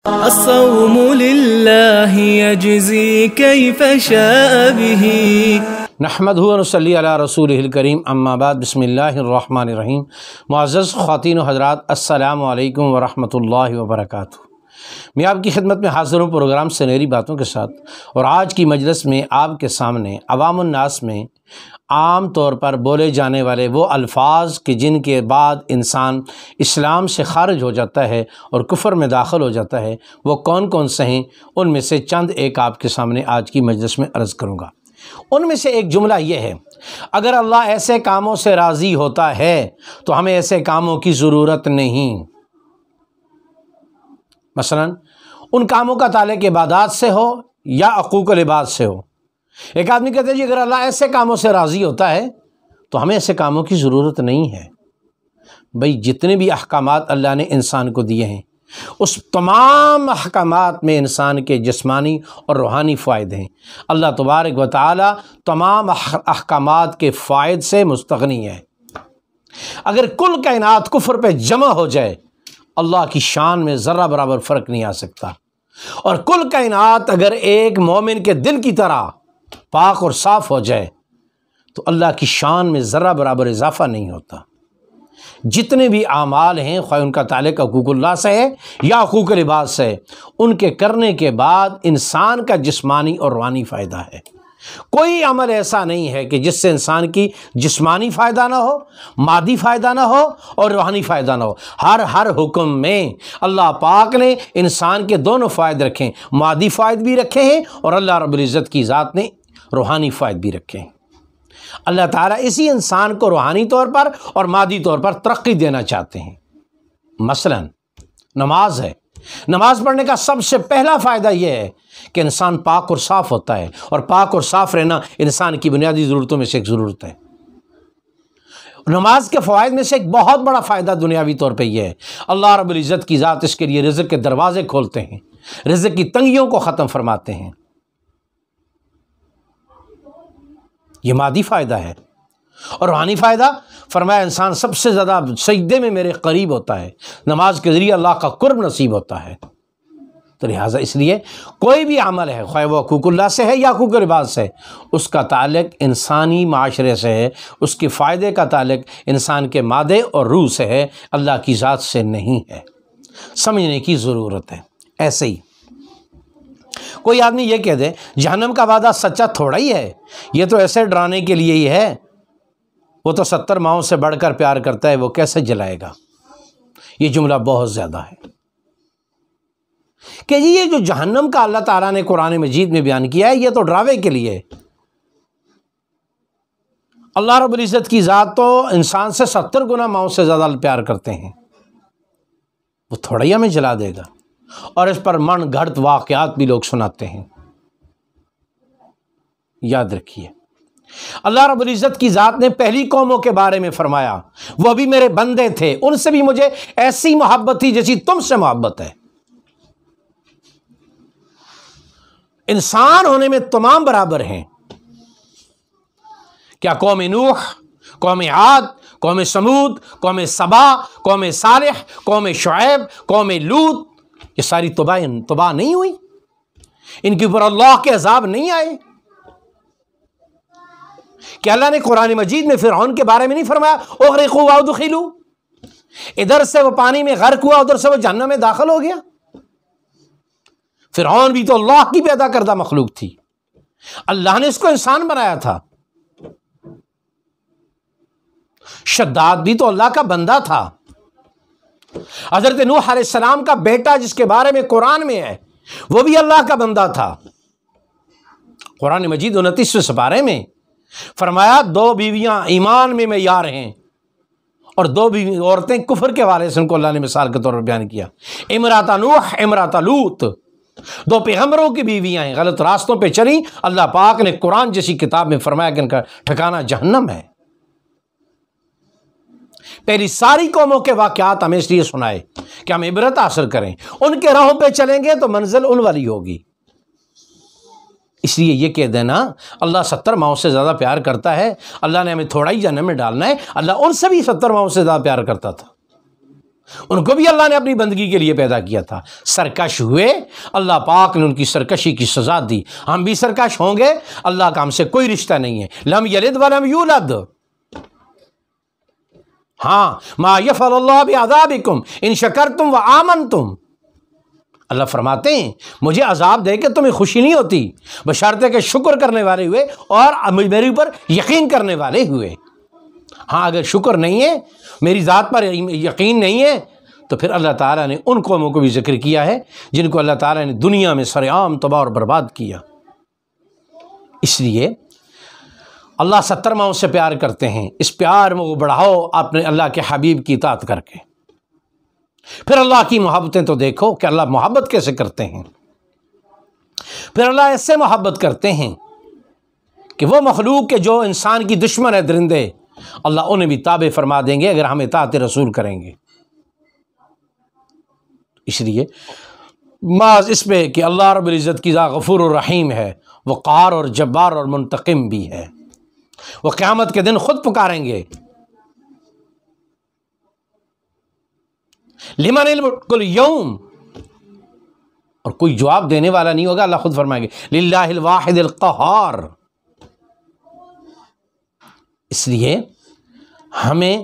الصوم لله يجزي كيف شاء به نحمدہ و نصلی علی رسولہ الکریم اما بعد بسم اللہ الرحمن الرحیم۔ معزز خواتین و حضرات، السلام علیکم ورحمۃ اللہ وبرکاتہ۔ میں آپ کی خدمت میں حاضر ہوں پروگرام سنہری باتوں کے ساتھ، اور آج کی مجلس میں آپ کے سامنے عوام الناس میں عام طور پر بولے جانے والے وہ الفاظ کہ جن کے بعد انسان اسلام سے خارج ہو جاتا ہے اور کفر میں داخل ہو جاتا ہے، وہ کون کون سے ہیں، ان میں سے چند ایک آپ کے سامنے آج کی مجلس میں عرض کروں گا۔ ان میں سے ایک جملہ یہ ہے، اگر اللہ ایسے کاموں سے راضی ہوتا ہے تو ہمیں ایسے کاموں کی ضرورت نہیں۔ مثلا ان کاموں کا تعلق عبادات سے ہو یا حقوق العباد سے ہو۔ ایک آدمی کہتے ہیں جی اگر اللہ ایسے کاموں سے راضی ہوتا ہے تو ہمیں ایسے کاموں کی ضرورت نہیں ہے۔ بھئی جتنے بھی احکامات اللہ نے انسان کو دیے ہیں، اس تمام احکامات میں انسان کے جسمانی اور روحانی فائدے ہیں۔ اللہ تبارک و تعالی تمام احکامات کے فائد سے مستغنی ہے۔ اگر کل کائنات کفر پہ جمع ہو جائے، اللہ کی شان میں ذرہ برابر فرق نہیں آ سکتا، اور کل کائنات اگر ایک مومن کے دل کی طرح پاک اور صاف ہو جائے تو اللہ کی شان میں ذرہ برابر اضافہ نہیں ہوتا۔ جتنے بھی اعمال ہیں، خواہ ان کا تعلق حقوق اللہ سے ہے یا حقوق العباد سے ہے، ان کے کرنے کے بعد انسان کا جسمانی اور روحانی فائدہ ہے۔ کوئی عمل ایسا نہیں ہے کہ جس سے انسان کی جسمانی فائدہ نہ ہو، مادی فائدہ نہ ہو اور روحانی فائدہ نہ ہو۔ ہر حکم میں اللہ پاک نے انسان کے دونوں فائد رکھے ہیں، مادی فائد بھی رکھے ہیں اور اللہ رب العزت کی ذات نے روحانی فائد بھی رکھے ہیں۔ اللہ تعالیٰ اسی انسان کو روحانی طور پر اور مادی طور پر ترقی دینا چاہتے ہیں۔ مثلا نماز ہے، نماز پڑھنے کا سب سے پہلا فائدہ یہ ہے کہ انسان پاک اور صاف ہوتا ہے، اور پاک اور صاف رہنا انسان کی بنیادی ضرورتوں میں سے ایک ضرورت ہے۔ نماز کے فوائد میں سے ایک بہت بڑا فائدہ دنیاوی طور پہ یہ ہے، اللہ رب العزت کی ذات اس کے لیے رزق کے دروازے کھولتے ہیں، رزق کی تنگیوں کو ختم فرماتے ہیں۔ یہ مادی فائدہ ہے۔ اور روحانی فائدہ فرمایا انسان سب سے زیادہ سجدے میں میرے قریب ہوتا ہے، نماز کے ذریعے اللہ کا قرب نصیب ہوتا ہے۔ تو لہٰذا اس لیے کوئی بھی عمل ہے، خواہ وہ حقوق اللہ سے ہے یا حقوق العباد سے ہے، اس کا تعلق انسانی معاشرے سے ہے، اس کے فائدے کا تعلق انسان کے مادے اور روح سے ہے، اللہ کی ذات سے نہیں ہے۔ سمجھنے کی ضرورت ہے۔ ایسے ہی کوئی آدمی یہ کہہ دے جہنم کا وعدہ سچا تھوڑا ہی ہے، یہ تو ایسے ڈرانے کے لیے ہی ہے، وہ تو 70 ماؤں سے بڑھ کر پیار کرتا ہے، وہ کیسے جلائے گا۔ یہ جملہ بہت زیادہ ہے کہ یہ جو جہنم کا اللہ تعالیٰ نے قرآن مجید میں بیان کیا ہے، یہ تو ڈراوے کے لیے۔ اللہ رب العزت کی ذات تو انسان سے 70 گنا ماؤں سے زیادہ پیار کرتے ہیں، وہ تھوڑا ہی ہمیں جلا دے گا۔ اور اس پر من گھڑت واقعات بھی لوگ سناتے ہیں۔ یاد رکھیے، اللہ رب العزت کی ذات نے پہلی قوموں کے بارے میں فرمایا وہ بھی میرے بندے تھے، ان سے بھی مجھے ایسی محبت تھی جیسی تم سے محبت ہے۔ انسان ہونے میں تمام برابر ہیں۔ کیا قوم نوح، قوم عاد، قوم سمود، قوم سبا، قوم صالح، قوم شعیب، قوم لوط، یہ ساری تباہ نہیں ہوئی؟ ان کے اوپر اللہ کے عذاب نہیں آئے؟ کہ اللہ نے قرآن مجید میں فرعون کے بارے میں نہیں فرمایا اغرقوا وادخلوا، ادھر سے وہ پانی میں غرق ہوا، ادھر سے وہ جہنم میں داخل ہو گیا؟ فرعون بھی تو اللہ کی پیدا کردہ مخلوق تھی، اللہ نے اس کو انسان بنایا تھا۔ شداد بھی تو اللہ کا بندہ تھا۔ حضرت نوح علیہ السلام کا بیٹا جس کے بارے میں قرآن میں ہے، وہ بھی اللہ کا بندہ تھا۔ قرآن مجید 29ویں سپارے میں فرمایا 2 بیویاں ایمان میں معیار ہیں، اور 2 عورتیں کفر کے والے سے ان کو اللہ نے مثال کے طور پر بیان کیا۔ امرات نوح امرات لوط، 2 پیغمبروں کی بیویاں ہیں، غلط راستوں پہ چلیں، اللہ پاک نے قرآن جیسی کتاب میں فرمایا کہ ان کا ٹھکانہ جہنم ہے۔ پہلی ساری قوموں کے واقعات ہمیں اس لیے سنائے کہ ہم عبرت حاصل کریں، ان کے راہوں پہ چلیں گے تو منزل ان والی ہوگی۔ اس لیے یہ کہہ دینا اللہ 70 ماؤں سے زیادہ پیار کرتا ہے، اللہ نے ہمیں تھوڑا ہی جہنم میں ڈالنا ہے، اللہ ان سے بھی 70 ماؤں سے زیادہ پیار کرتا تھا۔ ان کو بھی اللہ نے اپنی بندگی کے لیے پیدا کیا تھا، سرکش ہوئے، اللہ پاک نے ان کی سرکشی کی سزا دی۔ ہم بھی سرکش ہوں گے، اللہ کا ہم سے کوئی رشتہ نہیں ہے۔ لم یلد ولم یولد۔ ہاں، ما یفعل اللہ بعذابکم ان شکرتم وآمنتم۔ اللہ فرماتے ہیں مجھے عذاب دے کے تمہیں خوشی نہیں ہوتی، بشرطے کہ شکر کرنے والے ہوئے اور میرے اوپر یقین کرنے والے ہوئے۔ ہاں، اگر شکر نہیں ہے، میری ذات پر یقین نہیں ہے، تو پھر اللہ تعالیٰ نے ان قوموں کو بھی ذکر کیا ہے جن کو اللہ تعالیٰ نے دنیا میں سر عام تباہ اور برباد کیا۔ اس لیے اللہ 70 ماؤں سے پیار کرتے ہیں، اس پیار میں وہ بڑھاؤ اپنے اللہ کے حبیب کی اطاعت کر کے۔ پھر اللہ کی محبتیں تو دیکھو کہ اللہ محبت کیسے کرتے ہیں۔ پھر اللہ ایسے محبت کرتے ہیں کہ وہ مخلوق کے جو انسان کی دشمن ہے، درندے، اللہ انہیں بھی تابع فرما دیں گے اگر ہم اطاعت رسول کریں گے۔ اس لیے محض اس پہ کہ اللہ رب العزت کی ذات غفور الرحیم ہے، وہ قہار اور جبار اور منتقم بھی ہے، وہ قیامت کے دن خود پکاریں گے، لمن الملک اليوم، اور کوئی جواب دینے والا نہیں ہوگا، اللہ خود فرمائیں گے للہ الواحد القہار۔ اس لیے ہمیں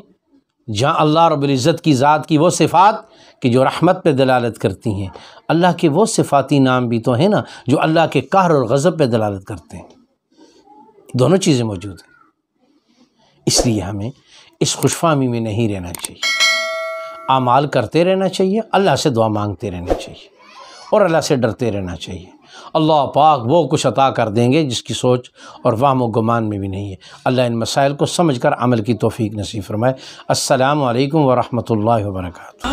جہاں اللہ رب العزت کی ذات کی وہ صفات کہ جو رحمت پہ دلالت کرتی ہیں، اللہ کے وہ صفاتی نام بھی تو ہیں نا جو اللہ کے قہر اور غضب پہ دلالت کرتے ہیں، دونوں چیزیں موجود ہیں۔ اس لیے ہمیں اس خوش فہمی میں نہیں رہنا چاہیے، اعمال کرتے رہنا چاہیے، اللہ سے دعا مانگتے رہنا چاہیے اور اللہ سے ڈرتے رہنا چاہیے۔ اللہ پاک وہ کچھ عطا کر دیں گے جس کی سوچ اور وہم و گمان میں بھی نہیں ہے۔ اللہ ان مسائل کو سمجھ کر عمل کی توفیق نصیب فرمائے۔ السلام علیکم ورحمۃ اللہ وبرکاتہ۔